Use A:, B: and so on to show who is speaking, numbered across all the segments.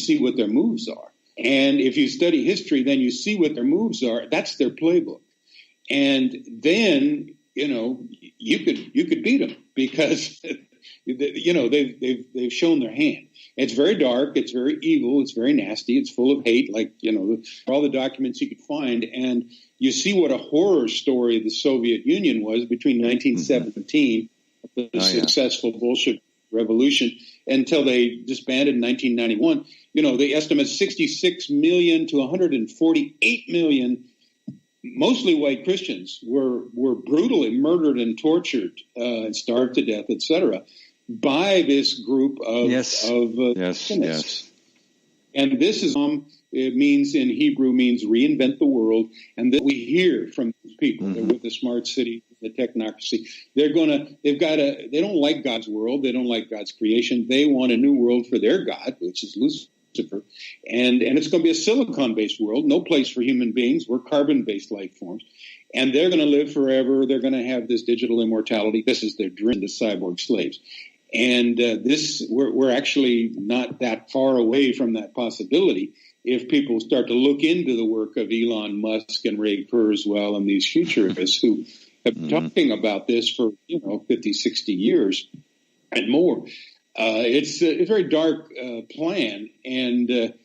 A: see what their moves are. And if you study history, then you see what their moves are. That's their playbook. And then, you could beat them because, they've shown their hand. It's very dark. It's very evil. It's very nasty. It's full of hate, like, all the documents you could find. And you see what a horror story the Soviet Union was between 1917, the successful Bolshevik Revolution, until they disbanded in 1991. They estimate 66 million to 148 million, mostly white Christians, were brutally murdered and tortured and starved to death, etc., by this group of
B: yes.
A: And this is it means in Hebrew means reinvent the world, and that we hear from these people. They're with the smart city, the technocracy. They don't like God's world. They don't like God's creation. They want a new world for their God, which is Lucifer. And it's going to be a silicon-based world, no place for human beings. We're carbon-based life forms. And they're going to live forever. They're going to have this digital immortality. This is their dream, the cyborg slaves. And we're actually not that far away from that possibility if people start to look into the work of Elon Musk and Ray Kurzweil and these futurists who have been talking about this for 50, 60 years and more. It's a very dark plan, and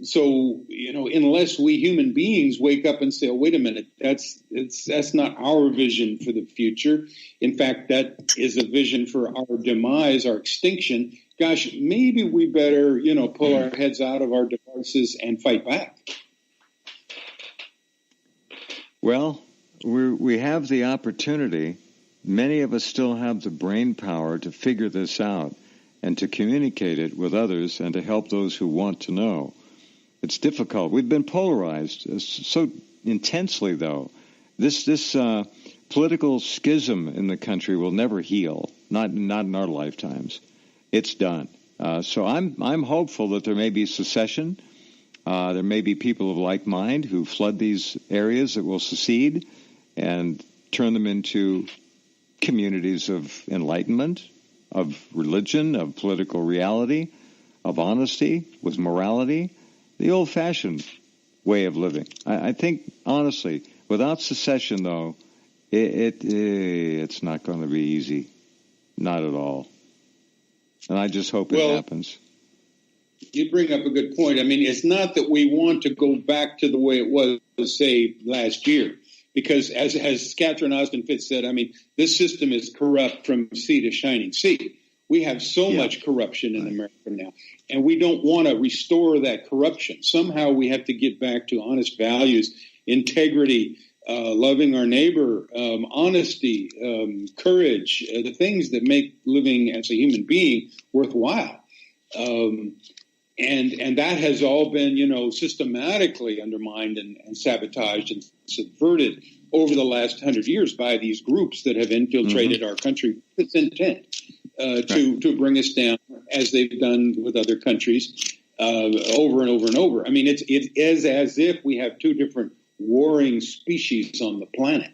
A: so unless we human beings wake up and say, "Oh, wait a minute, that's not our vision for the future. In fact, that is a vision for our demise, our extinction." Gosh, maybe we better pull our heads out of our devices and fight back.
B: Well, we have the opportunity. Many of us still have the brain power to figure this out and to communicate it with others and to help those who want to know. It's difficult. We've been polarized so intensely, though. This political schism in the country will never heal, not in our lifetimes. It's done. So I'm hopeful that there may be secession. There may be people of like mind who flood these areas that will secede and turn them into communities of enlightenment, of religion, of political reality, of honesty, with morality, the old-fashioned way of living. I think, honestly, without secession, though, it's not going to be easy. Not at all. And I just hope it happens.
A: You bring up a good point. I mean, it's not that we want to go back to the way it was, say, last year. Because as Catherine Austin Fitts said, I mean, this system is corrupt from sea to shining sea. We have so much corruption in America now, and we don't want to restore that corruption. Somehow we have to get back to honest values, integrity, loving our neighbor, honesty, courage, the things that make living as a human being worthwhile. And that has all been, systematically undermined and sabotaged and subverted over the last 100 years by these groups that have infiltrated our country with its intent to bring us down, as they've done with other countries over and over and over. I mean, it is as if we have two different warring species on the planet,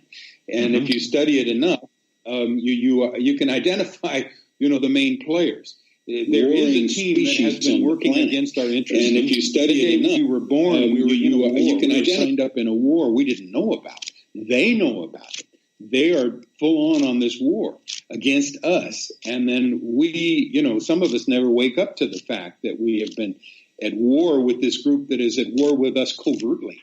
A: and if you study it enough, you can identify, the main players. There is a team that has been working against our interests. And if you study it enough, we were born, we were signed up in a war we didn't know about. They know about it. They are full on this war against us. And then we, some of us never wake up to the fact that we have been at war with this group that is at war with us covertly.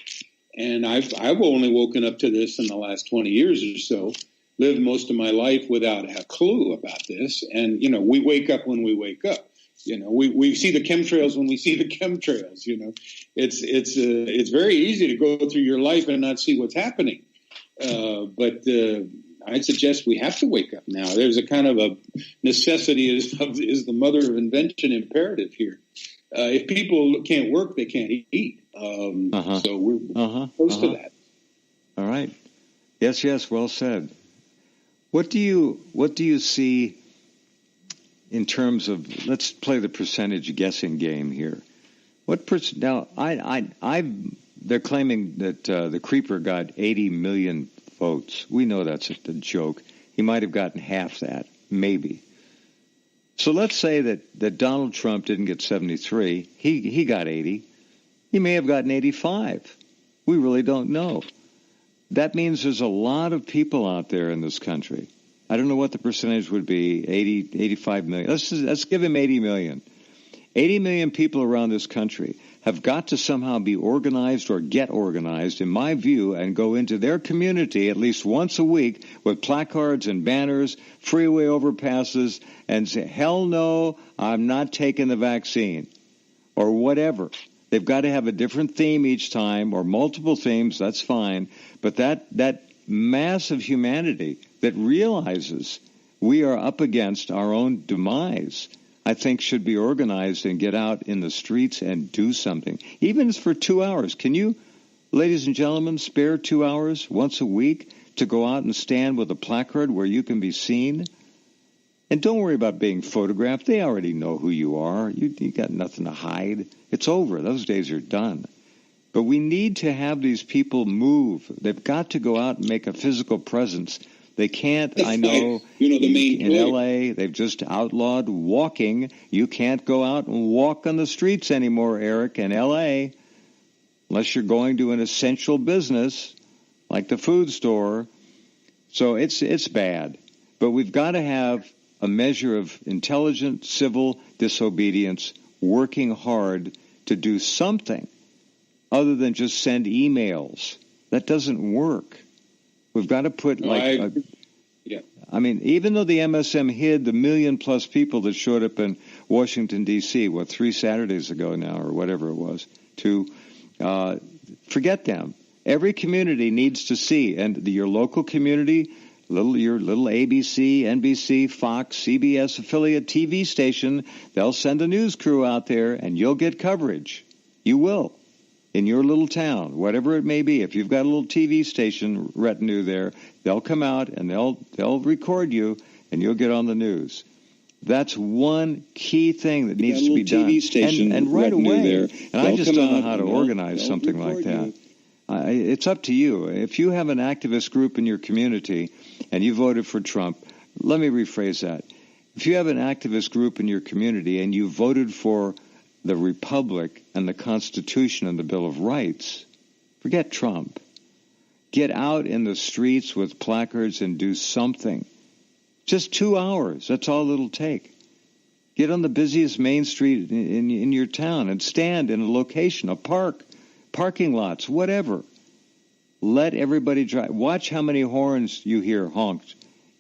A: And I've only woken up to this in the last 20 years or so. Lived most of my life without a clue about this. And, we wake up when we wake up. We see the chemtrails when we see the chemtrails. It's very easy to go through your life and not see what's happening. But I suggest we have to wake up now. There's a kind of a necessity is the mother of invention imperative here. If people can't work, they can't eat. So we're close to that.
B: All right. Yes, well said. What do you see in terms of, let's play the percentage guessing game here. Now they're claiming that the Creeper got 80 million votes. We know that's a joke. He might have gotten half that, maybe. So let's say that Donald Trump didn't get 73. He got 80. He may have gotten 85. We really don't know. That means there's a lot of people out there in this country. I don't know what the percentage would be, 80, 85 million. Let's give him 80 million. 80 million people around this country have got to somehow be organized or get organized, in my view, and go into their community at least once a week with placards and banners, freeway overpasses, and say, hell no, I'm not taking the vaccine, or whatever. They've got to have a different theme each time, or multiple themes, that's fine. But that mass of humanity that realizes we are up against our own demise, I think should be organized and get out in the streets and do something. Even if it's for 2 hours. Can you, ladies and gentlemen, spare 2 hours once a week to go out and stand with a placard where you can be seen? And don't worry about being photographed. They already know who you are. You got nothing to hide. It's over. Those days are done. But we need to have these people move. They've got to go out and make a physical presence. They can't, I know, in L.A., they've just outlawed walking. You can't go out and walk on the streets anymore, Eric, in L.A., unless you're going to an essential business like the food store. So it's bad. But we've got to have a measure of intelligent civil disobedience, working hard to do something other than just send emails. That doesn't work. We've got to put I mean, even though the MSM hid the 1 million-plus people that showed up in Washington, D.C., 3 Saturdays ago now or whatever it was, forget them. Every community needs to see, and your local community, your little ABC, NBC, Fox, CBS affiliate TV station, they'll send a news crew out there, and you'll get coverage. You will. In your little town, whatever it may be, if you've got a little TV station retinue there, they'll come out and they'll record you, and you'll get on the news. That's one key thing that needs to be done. And right away, and I just don't know how to organize something like that. It's up to you. If you have an activist group in your community and you voted for Trump, let me rephrase that. If you have an activist group in your community and you voted for the Republic and the Constitution and the Bill of Rights, forget Trump. Get out in the streets with placards and do something. Just 2 hours. That's all it'll take. Get on the busiest main street in your town and stand in a location, a park, parking lots, whatever. Let everybody drive. Watch how many horns you hear honked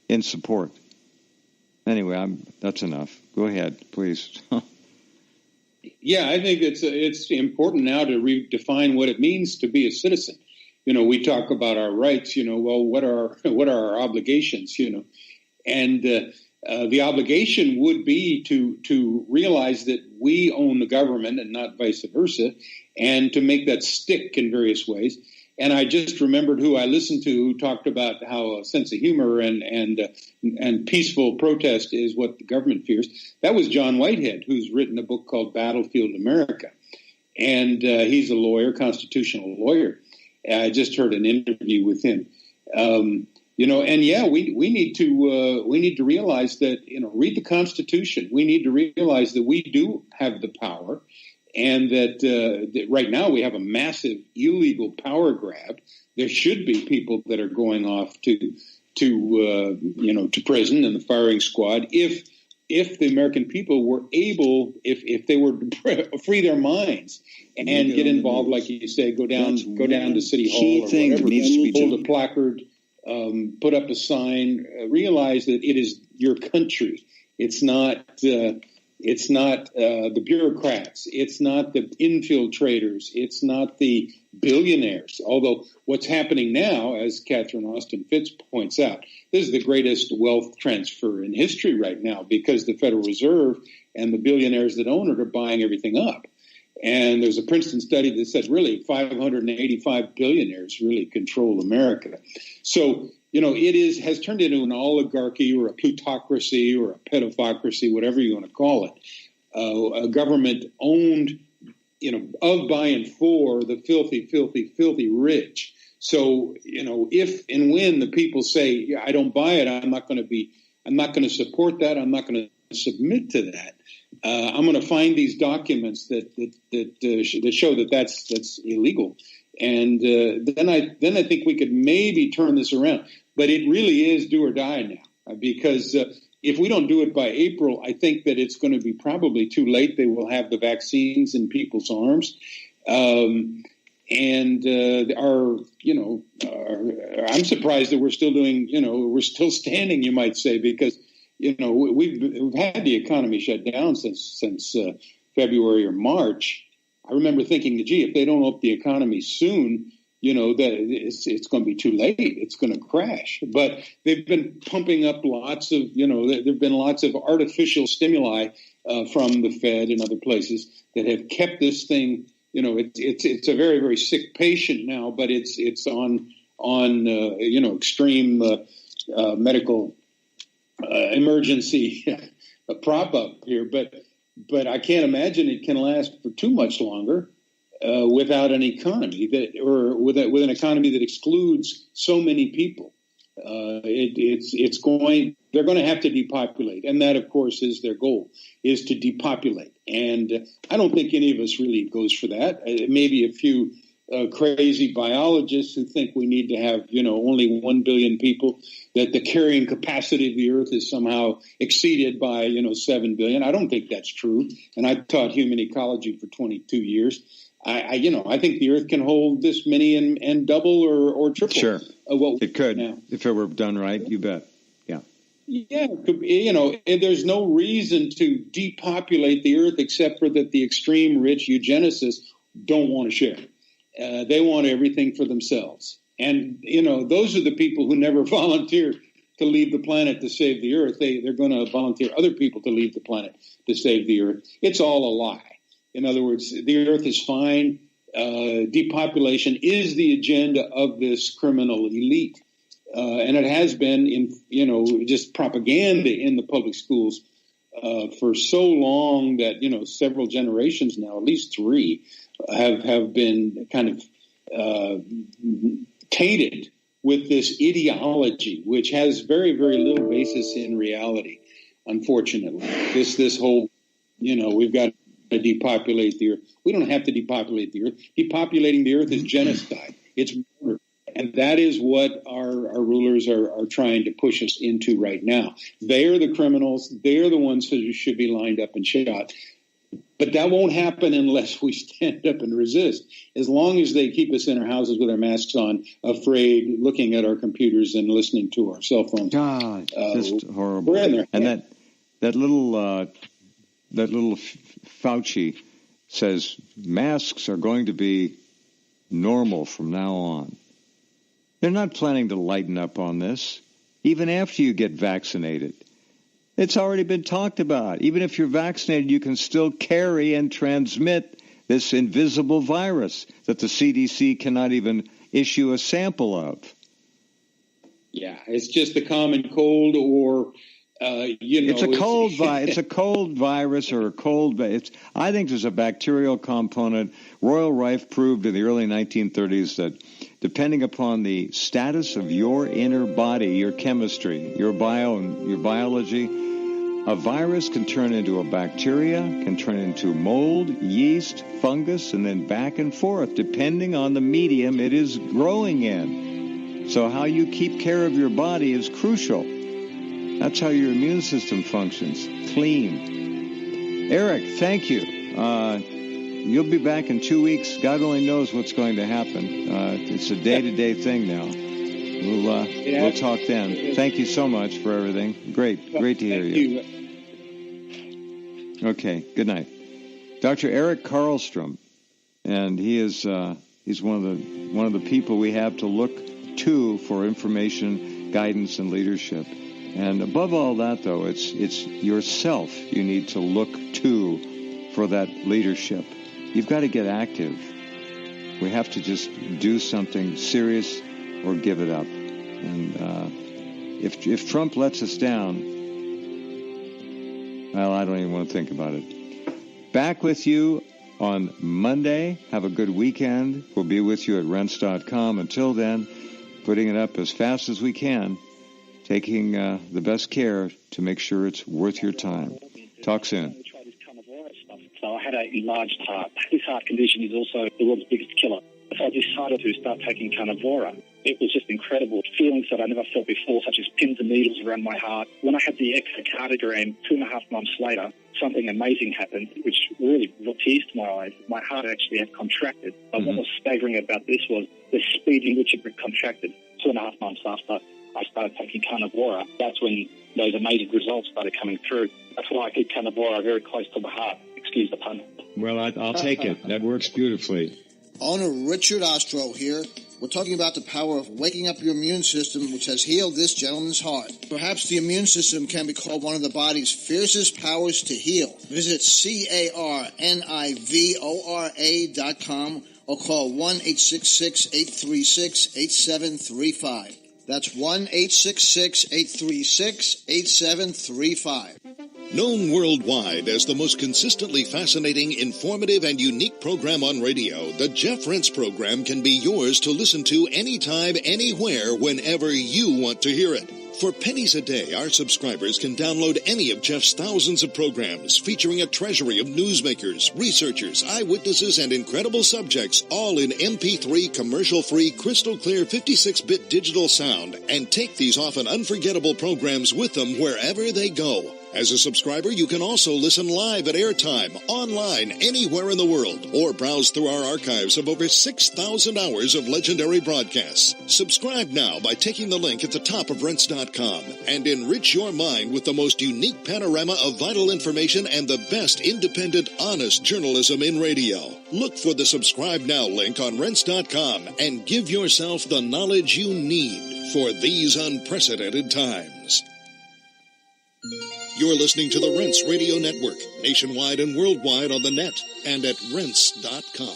B: in support. Anyway, that's enough. Go ahead, please.
A: Yeah, I think it's important now to redefine what it means to be a citizen. We talk about our rights. Well, what are our obligations? And the obligation would be to realize that we own the government and not vice versa, and to make that stick in various ways. And I just remembered who I listened to who talked about how a sense of humor and peaceful protest is what the government fears. That was John Whitehead, who's written a book called Battlefield America. And he's a lawyer, constitutional lawyer. I just heard an interview with him. And yeah, we need to realize that, read the Constitution. We need to realize that we do have the power. And that right now we have a massive illegal power grab. There should be people that are going off to prison and the firing squad if the American people were able, if they were to free their minds and get involved, like you say, go down to City Hall or whatever, hold a placard, put up a sign, realize that it is your country. It's not the bureaucrats. It's not the infiltrators. It's not the billionaires. Although what's happening now, as Catherine Austin Fitts points out, this is the greatest wealth transfer in history right now because the Federal Reserve and the billionaires that own it are buying everything up. And there's a Princeton study that said really 585 billionaires really control America. So, it has turned into an oligarchy or a plutocracy or a pedophocracy, whatever you want to call it. A government owned, of, by, and for the filthy, filthy, filthy rich. So, if and when the people say, I don't buy it, I'm not going to support that. I'm not going to submit to that. I'm going to find these documents that show that that's illegal, and then I think we could maybe turn this around. But it really is do or die now, because if we don't do it by April, I think that it's going to be probably too late. They will have the vaccines in people's arms. I'm surprised that we're still doing, we're still standing, you might say, because, we've had the economy shut down since February or March. I remember thinking, gee, if they don't open the economy soon, that it's going to be too late. It's going to crash. But they've been pumping up lots of, there've been lots of artificial stimuli from the Fed and other places that have kept this thing. It's a very, very sick patient now, but it's on extreme medical emergency prop up here. But I can't imagine it can last for too much longer without an economy with an economy that excludes so many people. They're going to have to depopulate, and that, of course, is their goal, is to depopulate. And I don't think any of us really goes for that. Maybe a few crazy biologists who think we need to have, only 1 billion people, that the carrying capacity of the earth is somehow exceeded by, 7 billion. I don't think that's true. And I taught human ecology for 22 years. I think the earth can hold this many and double or triple.
B: Sure. It could, if it were done right, you bet. Yeah.
A: Yeah, there's no reason to depopulate the earth except for that the extreme rich eugenicists don't want to share. They want everything for themselves. And, those are the people who never volunteer to leave the planet to save the earth. They're going to volunteer other people to leave the planet to save the earth. It's all a lie. In other words, the earth is fine. Depopulation is the agenda of this criminal elite. And it has been just propaganda in the public schools for so long that, several generations now, at least 3, have been kind of tainted with this ideology, which has very, very little basis in reality, unfortunately. This whole, we've got to depopulate the earth. We don't have to depopulate the earth. Depopulating the earth is genocide. It's murder. And that is what our rulers are trying to push us into right now. They are the criminals. They are the ones who should be lined up and shot. But that won't happen unless we stand up and resist. As long as they keep us in our houses with our masks on, afraid, looking at our computers and listening to our cell phones.
B: God, just horrible. We're in there. And that little Fauci says masks are going to be normal from now on. They're not planning to lighten up on this, even after you get vaccinated. It's already been talked about. Even if you're vaccinated, you can still carry and transmit this invisible virus that the CDC cannot even issue a sample of.
A: Yeah, it's just a common cold or,
B: It's a cold it's a cold virus or a cold. I think there's a bacterial component. Royal Rife proved in the early 1930s that depending upon the status of your inner body, your chemistry, your biology, a virus can turn into a bacteria, can turn into mold, yeast, fungus, and then back and forth, depending on the medium it is growing in. So how you keep care of your body is crucial. That's how your immune system functions. Clean. Eric, thank you. You'll be back in 2 weeks. God only knows what's going to happen. It's a day-to-day thing now. We'll talk then. Thank you so much for everything. Great to hear you. Okay, good night. Dr. Eric Karlstrom, and he's one of the people we have to look to for information, guidance, and leadership. And above all that, though, it's yourself you need to look to for that leadership. You've got to get active. We have to just do something serious or give it up. And if Trump lets us down, well, I don't even want to think about it. Back with you on Monday. Have a good weekend. We'll be with you at Rense.com. Until then, putting it up as fast as we can taking the best care to make sure it's worth your time. Talk soon.
C: So I had a enlarged heart. This heart condition is also the world's biggest killer. So I decided to start taking Carnivora. It was just incredible. Feelings that I never felt before, such as pins and needles around my heart. When I had the echocardiogram 2.5 months later, something amazing happened, which really brought tears to my eyes. My heart actually had contracted. But what was staggering about this was the speed in which it contracted. 2.5 months after I started taking Carnivora, that's when those amazing results started coming through. That's why I keep Carnivora very close to the heart. Excuse the pun.
B: Well, I'll take it. That works beautifully.
D: Owner Richard Ostro here. We're talking about the power of waking up your immune system, which has healed this gentleman's heart. Perhaps the immune system can be called one of the body's fiercest powers to heal. Visit carnivora.com or call 1-866-836-8735. That's 1-866-836-8735.
E: Known worldwide as the most consistently fascinating, informative, and unique program on radio, the Jeff Rense program can be yours to listen to anytime, anywhere, whenever you want to hear it. For pennies a day, our subscribers can download any of Jeff's thousands of programs featuring a treasury of newsmakers, researchers, eyewitnesses, and incredible subjects, all in MP3 commercial-free, crystal-clear 56-bit digital sound, and take these often unforgettable programs with them wherever they go. As a subscriber, you can also listen live at airtime, online, anywhere in the world, or browse through our archives of over 6,000 hours of legendary broadcasts. Subscribe now by taking the link at the top of Rense.com and enrich your mind with the most unique panorama of vital information and the best independent, honest journalism in radio. Look for the Subscribe Now link on Rense.com and give yourself the knowledge you need for these unprecedented times. You're listening to the Rense Radio Network, nationwide and worldwide on the net and at Rense.com.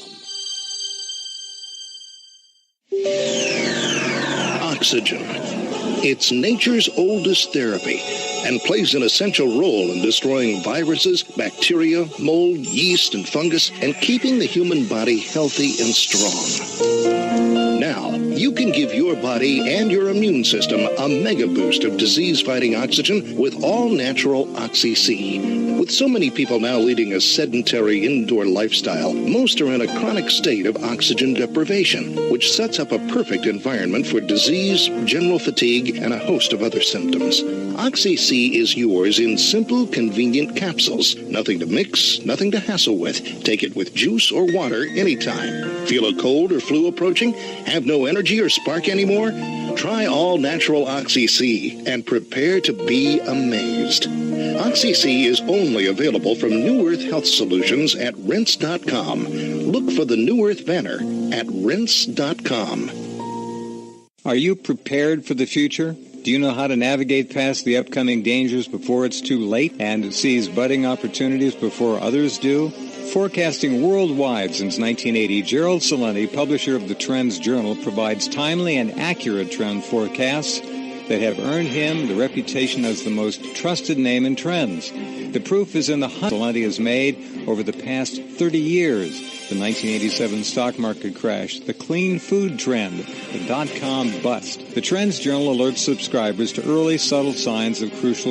E: Oxygen. It's nature's oldest therapy and plays an essential role in destroying viruses, bacteria, mold, yeast, and fungus, and keeping the human body healthy and strong. Now, you can give your body and your immune system a mega boost of disease-fighting oxygen with all-natural Oxy-C. With so many people now leading a sedentary indoor lifestyle, most are in a chronic state of oxygen deprivation, which sets up a perfect environment for disease, general fatigue, and a host of other symptoms. Oxy-C is yours in simple, convenient capsules. Nothing to mix, nothing to hassle with. Take it with juice or water anytime. Feel a cold or flu approaching? Have no energy or spark anymore? Try all-natural Oxy-C and prepare to be amazed. Oxy-C is only available from New Earth Health Solutions at Rense.com. Look for the New Earth banner at Rense.com.
B: Are you prepared for the future? Do you know how to navigate past the upcoming dangers before it's too late and seize budding opportunities before others do? Forecasting worldwide since 1980, Gerald Celente, publisher of the Trends Journal, provides timely and accurate trend forecasts that have earned him the reputation as the most trusted name in trends. The proof is in the hunt Celente has made over the past 30 years. The 1987 stock market crash, the clean food trend, the dot-com bust. The Trends Journal alerts subscribers to early, subtle signs of crucial